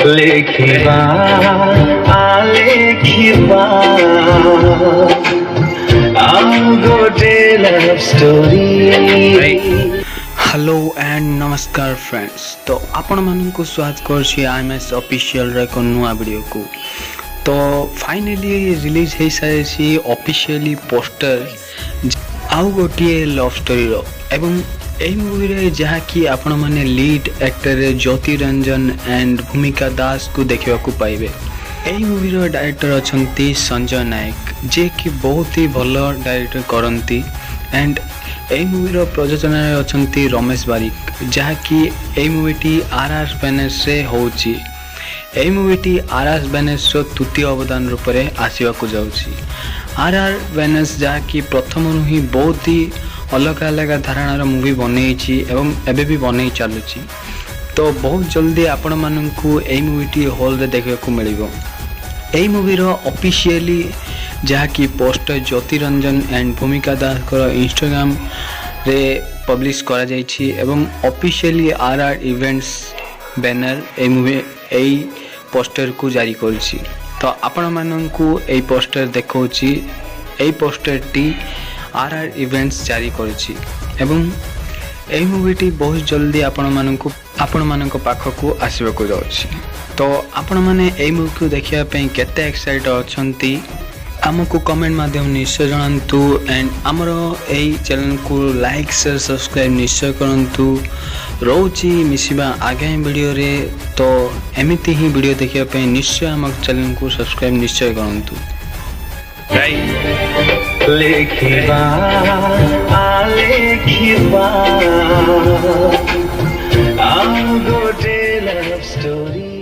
ଲେଖିବା ଲେଖିବା ଆଉ ଗୋଟେ ଲଭ୍ ଷ୍ଟୋରି। हेलो एंड नमस्कार फ्रेंड्स। तो आपण मानक स्वागत कर आईएमएस ऑफिशियल रे को नुआ वीडियो को। तो फाइनली रिलीज हो सारी ऑफिशियली पोस्टर आउ गोटे लव स्टोरी रो एवं एही मूवी रे जहा कि आपण माने lead actor Jyoti Ranjan and भूमिका दास को देखा को पाइबे। एही मूवी रो डायरेक्टर अछंती संजय नायक जे कि बहुत ही भल डायरेक्टर करंती एंड एही मूवी प्रयोजन अछंती रमेश बारिक जहा कि एही मूवी आरआर बैनर्स रे होची। एही मूवी आरआर बैनर्स रो तृतीय अवदान रूप में आसवा को जाउची। आरआर बैनर्स जहा कि प्रथम ही बहुत ही अलग अलग धारणार मूवी बनई एवं एबे भी बनई चलुची। तो बहुत जल्दी आपण मानकू एही मूवी हॉल रे देखा को मिलिबो। एही मूवी रो ऑफिशियली जहाँ की पोस्टर ज्योति रंजन एंड भूमिका दास को इंस्टाग्राम रे पब्लिश करा जाइछि एवं ऑफिशियली आरआर इवेंट्स बैनर ए मूवी ए पोस्टर को जारी करछि। तो आपण माननकू ए पोस्टर देखौछि। ए पोस्टर टी आरआर इवेंट्स जारी करछि एवं ए मूवी बहुत जल्दी आपण मानक पाखकू आसीबा को जाउछि। तो आपण माने ए मूवी को देखिया पे केते एक्साइटेड अछंती आमको कमेंट माध्यम निश्चय जनातु एंड आमर यही चैनल को लाइक शेयर सब्सक्राइब निश्चय करंतु। रोची मिसिबा आगामी वीडियो रे। तो एमिति ही वीडियो देखिया पे निश्चय आम चैनल को सब्सक्राइब निश्चय करंतु। ଲେଖିବା ଲେଖିବା ଆଉ ଗୋଟେ ଲଭ୍ ଷ୍ଟୋରି।